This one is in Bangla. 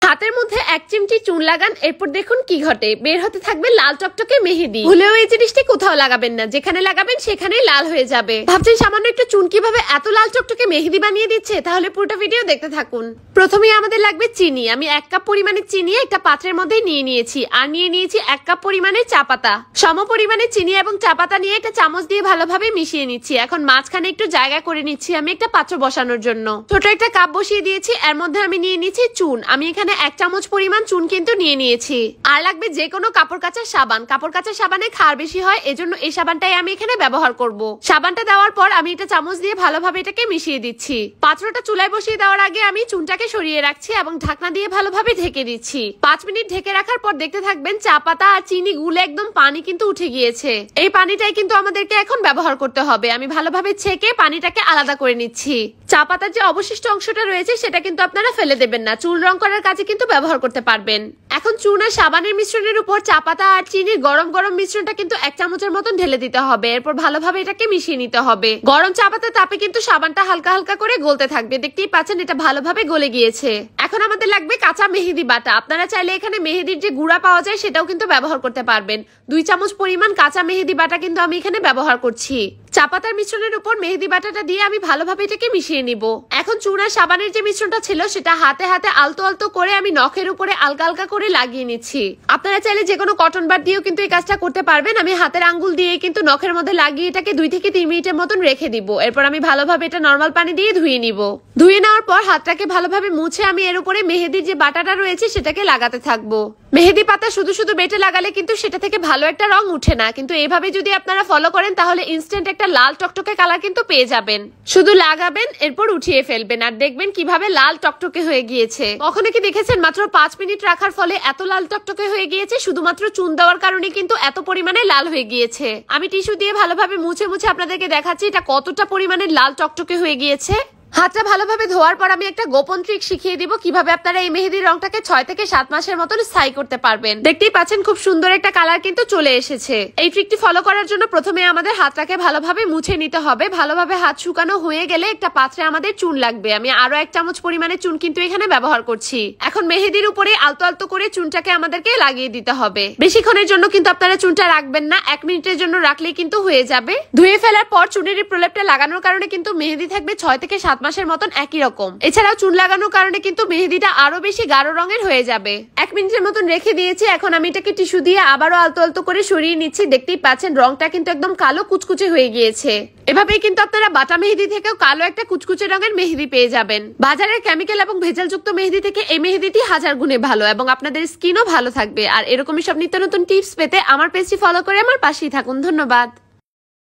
হাতের মধ্যে এক চিমটি চুন লাগান, এরপর দেখুন কি ঘটে, বের হতে থাকবে লাল টকটকে মেহেদি। ভুলেও এই জিনিসটি কোথাও লাগাবেন না, যেখানে লাগাবেন সেখানেই লাল হয়ে যাবে। ভাবছেন সামান্য একটু চুন কিভাবে এত লাল টকটকে মেহেদি বানিয়ে দিচ্ছে? তাহলে পুরোটা ভিডিও দেখতে থাকুন। প্রথমেই আমাদের লাগবে চিনি। আমি 1 কাপ পরিমাণে চিনি একটা পাত্রের মধ্যে নিয়ে নিয়েছি, আর নিয়ে নিয়েছি 1 কাপ পরিমাণে চা পাতা। সম পরিমাণে চিনি এবং চা পাতা নিয়ে একটা চামচ দিয়ে ভালোভাবে মিশিয়ে নিচ্ছি। এখন মাঝখানে একটু জায়গা করে নিচ্ছি আমি একটা পাত্র বসানোর জন্য। ছোট একটা কাপ বসিয়ে দিয়েছি, এর মধ্যে আমি নিয়ে নিচ্ছি চুন। আমি এখানে 1 চামচ পরিমাণ চুন কিন্তু নিয়ে নিয়েছি। আর লাগবে যে কোনো কাপড় কাচার সাবান। কাপড় কাচার সাবানে ক্ষার বেশি হয়, এজন্য এই সাবানটাই আমি এখানে ব্যবহার করব। সাবানটা দেওয়ার পর আমি এটা চামচ দিয়ে ভালোভাবে এটাকে মিশিয়ে দিচ্ছি। পাত্রটা চুলায় বসিয়ে দেওয়ার আগে আমি চুনটাকে সরিয়ে রাখছি এবং ঢাকনা দিয়ে ভালোভাবে ঢেকে দিচ্ছি। 5 মিনিট ঢেকে রাখার পর দেখতে থাকবেন চা পাতা আর চিনি গুলে একদম পানি কিন্তু উঠে গিয়েছে। এই পানিটাই কিন্তু আমাদেরকে এখন ব্যবহার করতে হবে। আমি ভালোভাবে ছেঁকে পানিটাকে আলাদা করে নিচ্ছি। চা পাতার যে অবশিষ্ট অংশটা রয়েছে সেটা কিন্তু আপনারা ফেলে দেবেন না, চুল রং করার কাজে কিন্তু ব্যবহার করতে পারবেন। এখন চুন আর সাবানের মিশ্রণের উপর চা পাতা আর চিনির গরম গরম মিশ্রণটা কিন্তু 1 চামচের মতন ঢেলে দিতে হবে। এরপর ভালোভাবে এটাকে মিশিয়ে নিতে হবে। গরম চা পাতার তাপে কিন্তু সাবানটা হালকা হালকা করে গলতে থাকবে। দেখতেই পাচ্ছেন এটা ভালোভাবে গলে গিয়েছে। এখন আমাদের লাগবে কাঁচা মেহেদি বাটা। আপনারা চাইলে এখানে মেহেদির যে গুঁড়া পাওয়া যায় সেটাও কিন্তু ব্যবহার করতে পারবেন। 2 চামচ পরিমাণ কাঁচা মেহেদি বাটা কিন্তু আমি এখানে ব্যবহার করছি। চা পাতার মিশ্রণের উপর মেহেদি বাটাটা দিয়ে আমি ভালোভাবে এটাকে মিশিয়ে নিব। এখন চুন আর সাবানের যে মিশ্রণটা ছিল সেটা হাতে হাতে আলতো আলতো করে আমি নখের উপরে আলগা আলগা করে লাগিয়ে নিচ্ছি। আপনারা চাইলে যে কোনো কটন বার দিয়েও কিন্তু এই কাজটা করতে পারবেন। আমি হাতের আঙ্গুল দিয়ে কিন্তু নখের মধ্যে লাগিয়ে এটাকে 2 থেকে 3 মিনিটের মতন রেখে দিব। এরপর আমি ভালোভাবে এটা নরমাল পানি দিয়ে ধুয়ে নিব। ধুয়ে নেওয়ার পর হাতটাকে ভালোভাবে মুছে আমি এর উপরে মেহেদির যে বাটাটা রয়েছে সেটাকে লাগাতে থাকবো। মেহেদি পাতা শুধু শুধু বেটে লাগালে কিন্তু সেটা থেকে ভালো একটা রং উঠে না, কিন্তু এভাবে যদি আপনারা ফলো করেন তাহলে ইনস্ট্যান্ট একটা লাল টকটকে কালার কিন্তু পেয়ে যাবেন। শুধু লাগাবেন, এরপর উঠিয়ে ফেলবেন, আর দেখবেন কিভাবে লাল টকটকে হয়ে গিয়েছে। কখনো কি দেখেছেন মাত্র 5 মিনিট রাখার ফলে এত লাল টকটকে হয়ে গিয়েছে? শুধুমাত্র চুন দেওয়ার কারণে কিন্তু এত পরিমাণে লাল হয়ে গিয়েছে। আমি টিস্যু দিয়ে ভালোভাবে মুছে মুছে আপনাদেরকে দেখাচ্ছি এটা কতটা পরিমাণে লাল টকটকে হয়ে গিয়েছে। হাতটা ভালোভাবে ধোয়ার পর আমি একটা গোপন ট্রিক শিখিয়ে দিব কিভাবে আপনারা এই মেহেদির রংটাকে 6 থেকে 7 মাসের মতন স্থায়ী করতে পারবেন। দেখতেই পাচ্ছেন খুব সুন্দর একটা কালার কিন্তু চলে এসেছে। এই ট্রিকটি ফলো করার জন্য প্রথমে আমাদের হাতটাকে ভালোভাবে মুছে নিতে হবে। ভালোভাবে হাত শুকানো হয়ে গেলে একটা পাত্রে আমাদের চুন লাগবে। আমি আরো 1 চামচ পরিমাণে চুন কিন্তু এখানে ব্যবহার করছি। এখন মেহেদির উপরে আলতো আলতো করে চুনটাকে আমাদেরকে লাগিয়ে দিতে হবে। বেশিক্ষণের জন্য কিন্তু আপনারা চুনটা রাখবেন না, 1 মিনিটের জন্য রাখলেই কিন্তু হয়ে যাবে। ধুয়ে ফেলার পর চুনের এই প্রলেপটা লাগানোর কারণে কিন্তু মেহেদি থাকবে 6 থেকে 7 মাসের মতন একই রকম। এছাড়াও চুন লাগানোর কারণে কিন্তু মেহেদিটা আরো বেশি গাঢ় রঙের হয়ে যাবে। 1 মিনিটের মতন রেখে দিয়েছি। এখন আমি এটাকে টিস্যু দিয়ে আবারও আলতো আলতো করে সরিয়ে নিচ্ছি। দেখতেই পাচ্ছেন রংটা কিন্তু একদম কালো কুচকুচে হয়ে গিয়েছে। এভাবেই কিন্তু আপনারা বাটা মেহেদি থেকেও কালো একটা কুচকুচে রঙের মেহেদি পেয়ে যাবেন। বাজারের কেমিক্যাল এবং ভেজালযুক্ত মেহেদি থেকে এই মেহেদিটি 1000 গুণে ভালো এবং আপনাদের স্কিনও ভালো থাকবে। আর এরকমই সব নিত্য নতুন টিপস পেতে আমার পেজটি ফলো করে আমার পাশেই থাকুন। ধন্যবাদ।